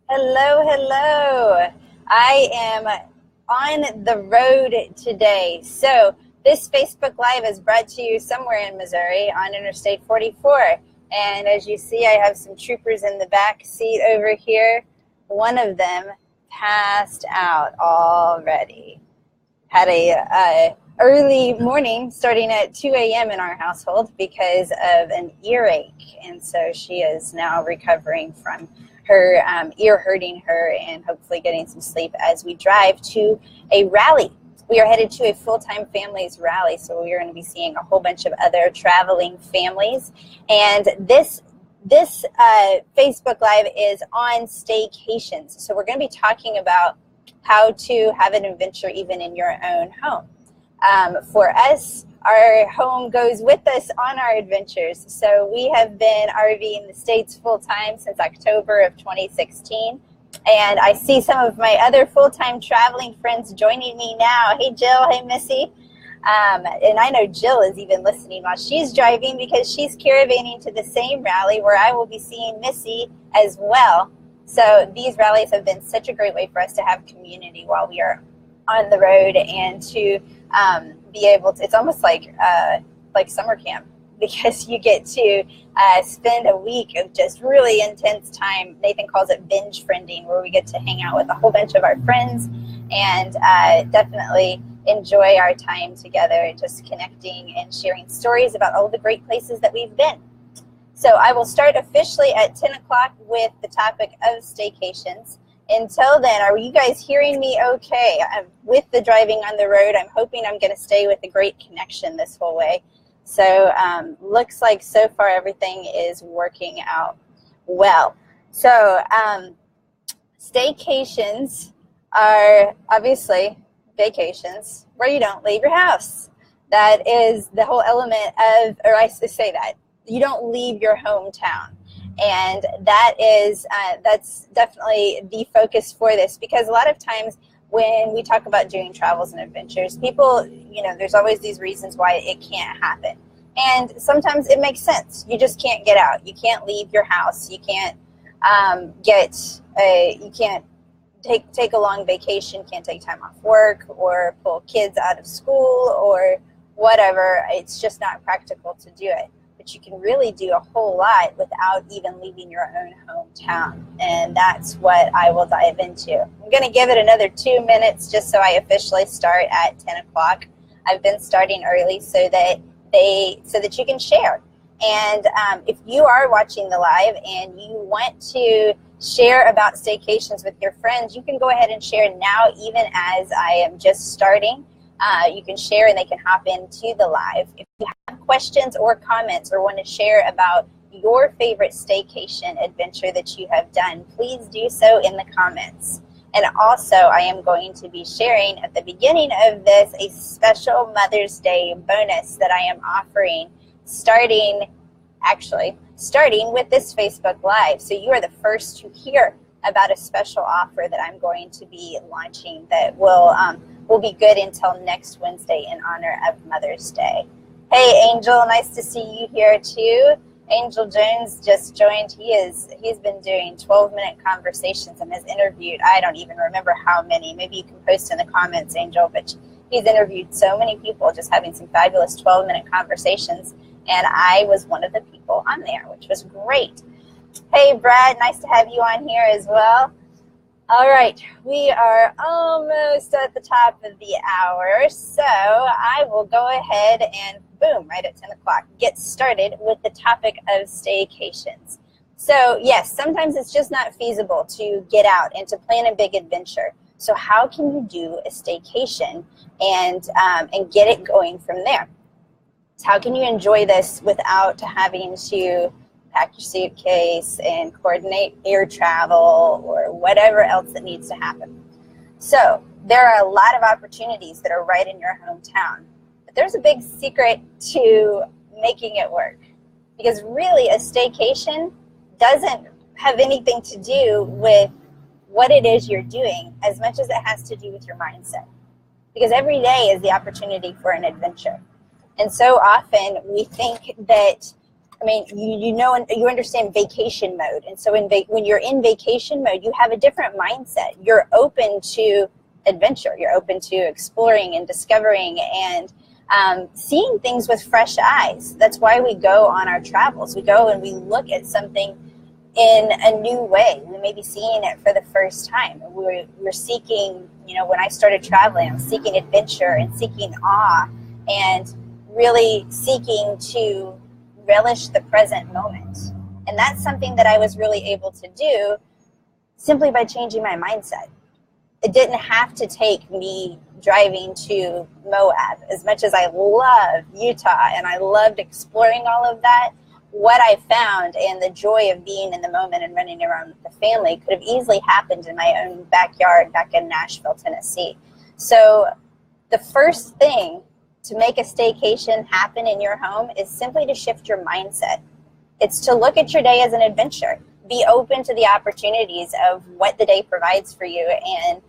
Hello, hello. I am on the road today. So this Facebook Live is brought to you somewhere in Missouri on Interstate 44. And as you see, I have some troopers in the back seat over here. One of them passed out already. Had a early morning starting at 2 a.m. in our household because of an earache. And so she is now recovering from her ear hurting her and hopefully getting some sleep as we drive to a rally. We are headed to a full-time families rally, so we are going to be seeing a whole bunch of other traveling families. And this Facebook Live is on staycations. So we're going to be talking about how to have an adventure even in your own home. For us, our home goes with us on our adventures. So we have been RVing the States full-time since October of 2016. And I see some of my other full-time traveling friends joining me now. Hey, Jill. Hey, Missy. And I know Jill is even listening while she's driving because she's caravanning to the same rally where I will be seeing Missy as well. So these rallies have been such a great way for us to have community while we are on the road and to be able to, it's almost like summer camp because you get to spend a week of just really intense time. Nathan calls it binge friending, where we get to hang out with a whole bunch of our friends and definitely enjoy our time together, just connecting and sharing stories about all the great places that we've been. So I will start officially at 10 o'clock with the topic of staycations. Until then, are you guys hearing me okay? With the driving on the road, I'm hoping I'm going to stay with a great connection this whole way. So looks like so far everything is working out well. So staycations are obviously vacations where you don't leave your house. That is the whole element of, or I say that, you don't leave your hometown. And that is, that's definitely the focus for this, because a lot of times when we talk about doing travels and adventures, people, there's always these reasons why it can't happen. And sometimes it makes sense. You just can't get out. You can't leave your house. You can't you can't take a long vacation, can't take time off work or pull kids out of school or whatever. It's just not practical to do it. But you can really do a whole lot without even leaving your own hometown. And that's what I will dive into. I'm going to give it another 2 minutes just so I officially start at 10 o'clock. I've been starting early so that you can share. And if you are watching the live and you want to share about staycations with your friends, you can go ahead and share now, even as I am just starting. You can share and they can hop into the live. If you have questions or comments or want to share about your favorite staycation adventure that you have done, please do so in the comments. And also, I am going to be sharing at the beginning of this a special Mother's Day bonus that I am offering starting with this Facebook Live. So you are the first to hear about a special offer that I'm going to be launching that will be good until next Wednesday in honor of Mother's Day. Hey, Angel, nice to see you here too. Angel Jones just joined. He's been doing 12-minute conversations and has interviewed, I don't even remember how many. Maybe you can post in the comments, Angel, but he's interviewed so many people, just having some fabulous 12-minute conversations, and I was one of the people on there, which was great. Hey, Brad, nice to have you on here as well. All right, we are almost at the top of the hour, so I will go ahead and boom, right at 10 o'clock, get started with the topic of staycations. So yes, sometimes it's just not feasible to get out and to plan a big adventure. So how can you do a staycation and get it going from there? So how can you enjoy this without having to pack your suitcase and coordinate air travel or whatever else that needs to happen? So there are a lot of opportunities that are right in your hometown. But there's a big secret to making it work. Because really a staycation doesn't have anything to do with what it is you're doing as much as it has to do with your mindset. Because every day is the opportunity for an adventure. And so often we think that I mean, you know, and you understand vacation mode. And so when you're in vacation mode, you have a different mindset. You're open to adventure. You're open to exploring and discovering and seeing things with fresh eyes. That's why we go on our travels. We go and we look at something in a new way. We may be seeing it for the first time. We're seeking, you know, when I started traveling, I'm seeking adventure and seeking awe and really seeking to relish the present moment. And that's something that I was really able to do simply by changing my mindset. It didn't have to take me driving to Moab. As much as I love Utah and I loved exploring all of that, what I found and the joy of being in the moment and running around with the family could have easily happened in my own backyard back in Nashville, Tennessee. So the first thing to make a staycation happen in your home is simply to shift your mindset. It's to look at your day as an adventure. Be open to the opportunities of what the day provides for you and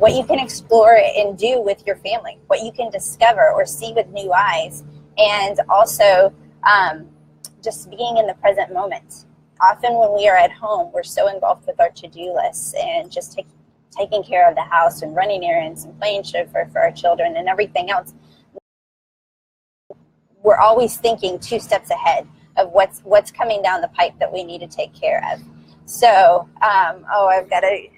what you can explore and do with your family, what you can discover or see with new eyes, and also just being in the present moment. Often when we are at home, we're so engulfed with our to-do lists and just taking care of the house and running errands and playing chauffeur for our children and everything else. We're always thinking 2 steps ahead of what's coming down the pipe that we need to take care of. So, I've got a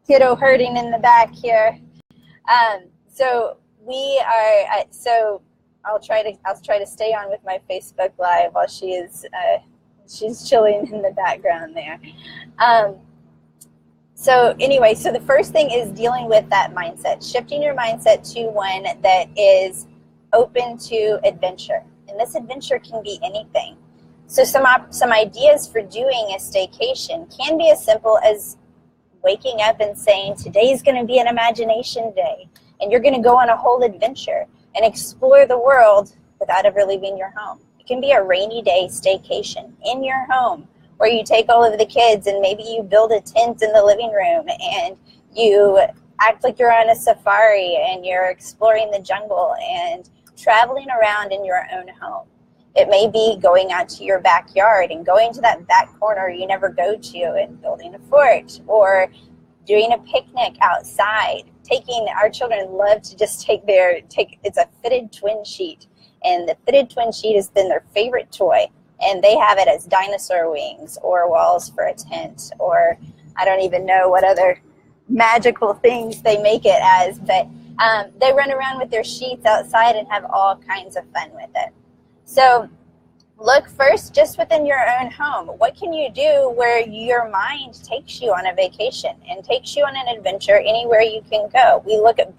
kiddo hurting in the back here. So we are. So I'll try to stay on with my Facebook Live while she's chilling in the background there. So anyway, so the first thing is dealing with that mindset, shifting your mindset to one that is open to adventure. And this adventure can be anything. So some ideas for doing a staycation can be as simple as waking up and saying, today's going to be an imagination day. And you're going to go on a whole adventure and explore the world without ever leaving your home. It can be a rainy day staycation in your home where you take all of the kids and maybe you build a tent in the living room and you act like you're on a safari and you're exploring the jungle and traveling around in your own home. It may be going out to your backyard and going to that back corner you never go to and building a fort, or doing a picnic outside. Our children love to just it's a fitted twin sheet, and the fitted twin sheet has been their favorite toy, and they have it as dinosaur wings or walls for a tent, or I don't even know what other magical things they make it as, but they run around with their sheets outside and have all kinds of fun with it. So look first just within your own home. What can you do where your mind takes you on a vacation and takes you on an adventure anywhere you can go? You can look at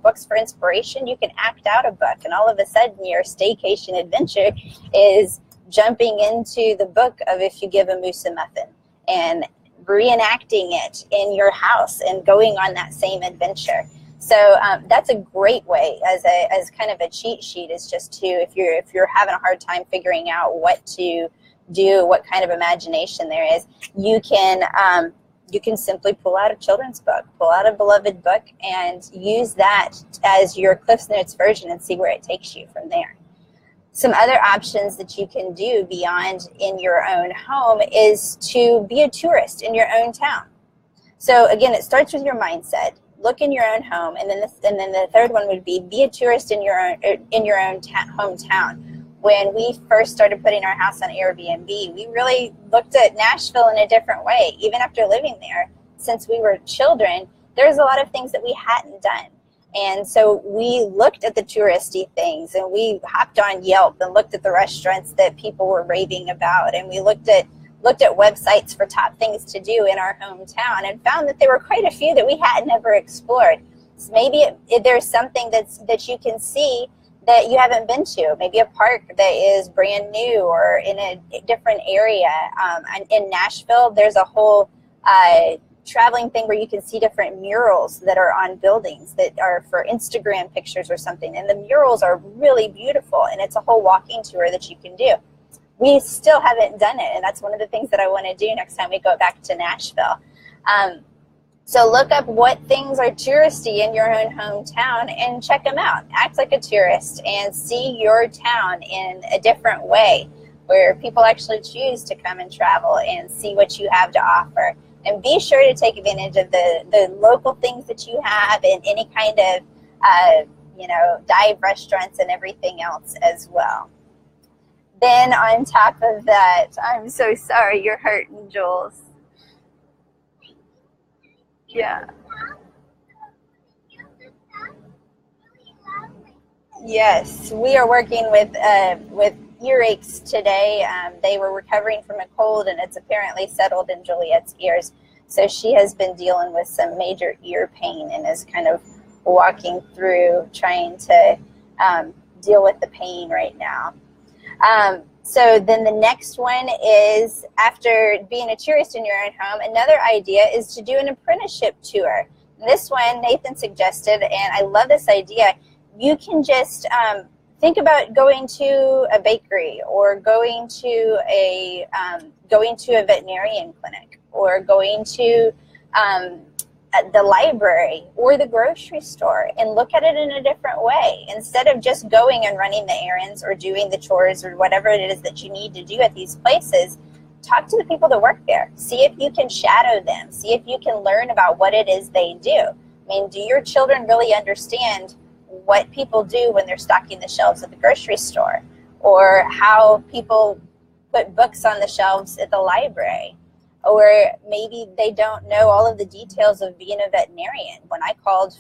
books for inspiration. You can act out a book, and all of a sudden your staycation adventure is jumping into the book of If You Give a Moose a Muffin and reenacting it in your house and going on that same adventure. So that's a great way as kind of a cheat sheet, is just to, if you're having a hard time figuring out what to do, what kind of imagination there is, you can simply pull out a children's book, pull out a beloved book, and use that as your Cliff's Notes version and see where it takes you from there. Some other options that you can do beyond in your own home is to be a tourist in your own town. So again, it starts with your mindset. Look in your own home, and then the third one would be a tourist in your own hometown. When we first started putting our house on Airbnb, we really looked at Nashville in a different way. Even after living there since we were children, there's a lot of things that we hadn't done. And so we looked at the touristy things, and we hopped on Yelp and looked at the restaurants that people were raving about, and we looked at websites for top things to do in our hometown and found that there were quite a few that we hadn't ever explored. So maybe there's something that you can see that you haven't been to, maybe a park that is brand new or in a different area. In Nashville, there's a whole traveling thing where you can see different murals that are on buildings that are for Instagram pictures or something. And the murals are really beautiful, and it's a whole walking tour that you can do. We still haven't done it, and that's one of the things that I want to do next time we go back to Nashville. So look up what things are touristy in your own hometown and check them out. Act like a tourist and see your town in a different way. where people actually choose to come and travel and see what you have to offer. And be sure to take advantage of the local things that you have and any kind of, dive restaurants and everything else as well. Then on top of that, I'm so sorry you're hurting, Jules. Yeah. Yes, we are working with earaches today. They were recovering from a cold, and it's apparently settled in Juliet's ears. So she has been dealing with some major ear pain and is kind of walking through trying to deal with the pain right now. So then the next one is, after being a tourist in your own home, another idea is to do an apprenticeship tour. This one Nathan suggested, and I love this idea. You can just think about going to a bakery, or going to a veterinarian clinic, or going to the library or the grocery store, and look at it in a different way. Instead of just going and running the errands or doing the chores or whatever it is that you need to do at these places, talk to the people that work there. See if you can shadow them. See if you can learn about what it is they do. I mean, do your children really understand what people do when they're stocking the shelves at the grocery store, or how people put books on the shelves at the library? Or maybe they don't know all of the details of being a veterinarian. When I called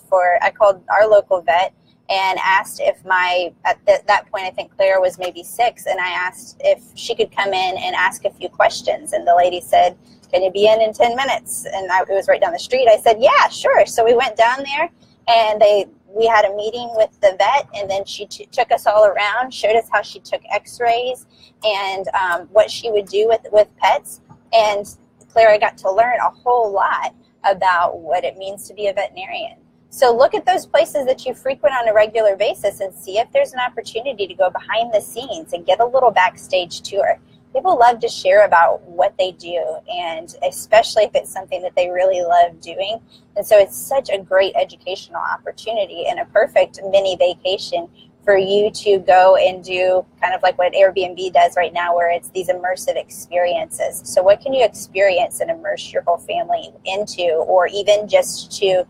our local vet and asked if at that point I think Clara was maybe 6, and I asked if she could come in and ask a few questions, and the lady said, "Can you be in 10 minutes?" And it was right down the street. I said, "Yeah, sure." So we went down there, and we had a meeting with the vet, and then she took us all around, showed us how she took x-rays and what she would do with pets. And Clara got to learn a whole lot about what it means to be a veterinarian. So look at those places that you frequent on a regular basis and see if there's an opportunity to go behind the scenes and get a little backstage tour. People love to share about what they do, and especially if it's something that they really love doing. And so it's such a great educational opportunity and a perfect mini vacation for you to go and do, kind of like what Airbnb does right now, where it's these immersive experiences. So what can you experience and immerse your whole family into, or even just to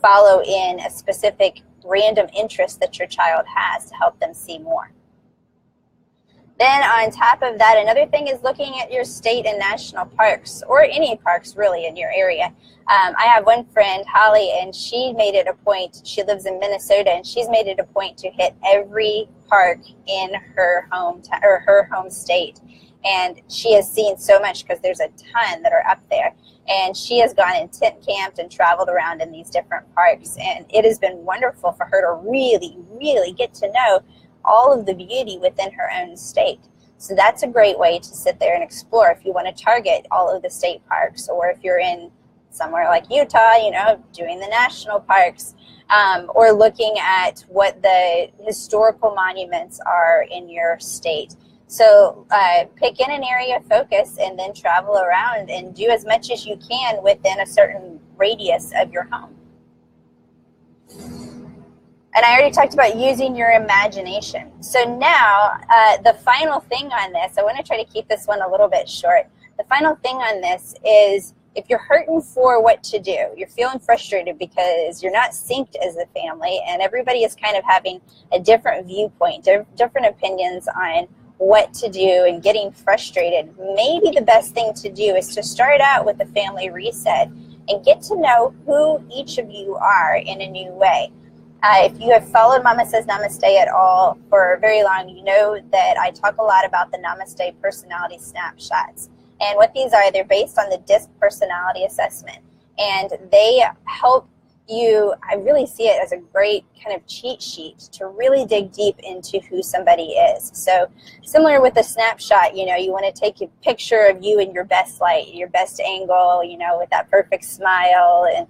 follow in a specific random interest that your child has to help them see more? Then on top of that, another thing is looking at your state and national parks, or any parks really in your area. I have one friend, Holly, and she made it a point. She lives in Minnesota, and she's made it a point to hit every park in her home state. And she has seen so much, because there's a ton that are up there. And she has gone and tent camped and traveled around in these different parks. And it has been wonderful for her to really, really get to know all of the beauty within her own state. So that's a great way to sit there and explore if you want to target all of the state parks, or if you're in somewhere like Utah, doing the national parks, or looking at what the historical monuments are in your state. So pick in an area of focus and then travel around and do as much as you can within a certain radius of your home. And I already talked about using your imagination. So now, the final thing on this, I want to try to keep this one a little bit short. The final thing on this is, if you're hurting for what to do, you're feeling frustrated because you're not synced as a family, and everybody is kind of having a different viewpoint, different opinions on what to do, and getting frustrated, maybe the best thing to do is to start out with a family reset and get to know who each of you are in a new way. If you have followed Mama Says Namaste at all for very long, you know that I talk a lot about the Namaste personality snapshots. And what these are, they're based on the DISC personality assessment. And they help you, I really see it as a great kind of cheat sheet to really dig deep into who somebody is. So similar with the snapshot, you want to take a picture of you in your best light, your best angle, with that perfect smile, and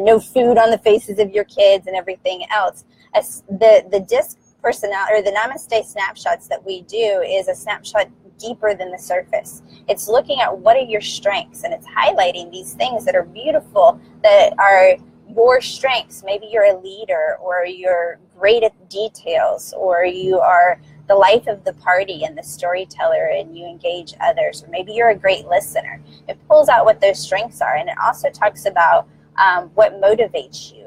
no food on the faces of your kids and everything else. The DISC personality, or the Namaste snapshots that we do, is a snapshot deeper than the surface. It's looking at what are your strengths, and it's highlighting these things that are beautiful, that are your strengths. Maybe you're a leader, or you're great at details, or you are the life of the party and the storyteller, and you engage others, or maybe you're a great listener. It pulls out what those strengths are, and it also talks about what motivates you.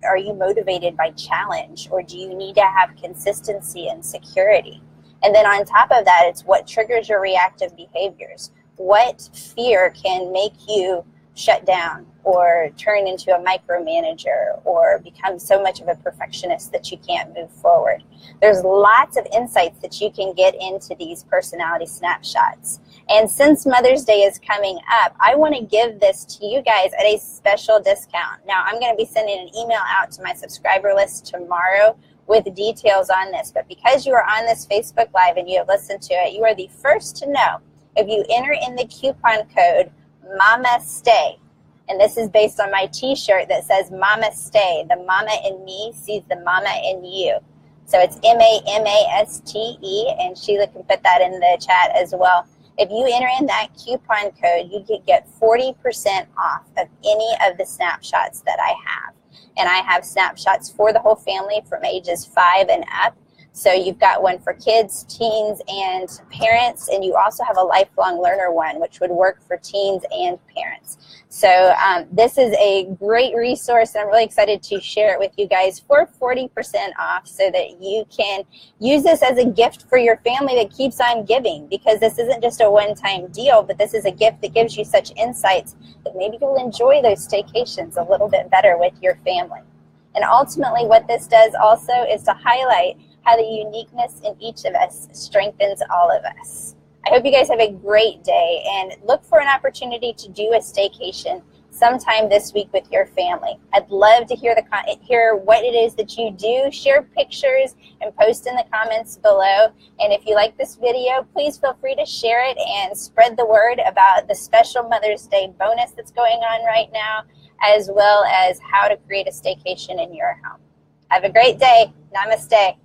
Are you motivated by challenge, or do you need to have consistency and security? And then on top of that, it's what triggers your reactive behaviors. What fear can make you shut down or turn into a micromanager or become so much of a perfectionist that you can't move forward? There's lots of insights that you can get into these personality snapshots. And since Mother's Day is coming up, I want to give this to you guys at a special discount. Now, I'm going to be sending an email out to my subscriber list tomorrow with details on this. But because you are on this Facebook Live and you have listened to it, you are the first to know if you enter in the coupon code Mama Stay. And this is based on my t-shirt that says Mama Stay. The mama in me sees the mama in you. So it's MAMASTE, and Sheila can put that in the chat as well. If you enter in that coupon code, you can get 40% off of any of the snapshots that I have. And I have snapshots for the whole family from ages 5 and up. So you've got one for kids, teens, and parents, and you also have a lifelong learner one, which would work for teens and parents. So this is a great resource, and I'm really excited to share it with you guys for 40% off so that you can use this as a gift for your family that keeps on giving, because this isn't just a one-time deal, but this is a gift that gives you such insights that maybe you'll enjoy those staycations a little bit better with your family. And ultimately what this does also is to highlight how the uniqueness in each of us strengthens all of us. I hope you guys have a great day, and look for an opportunity to do a staycation sometime this week with your family. I'd love to hear what it is that you do. Share pictures and post in the comments below. And if you like this video, please feel free to share it and spread the word about the special Mother's Day bonus that's going on right now, as well as how to create a staycation in your home. Have a great day. Namaste.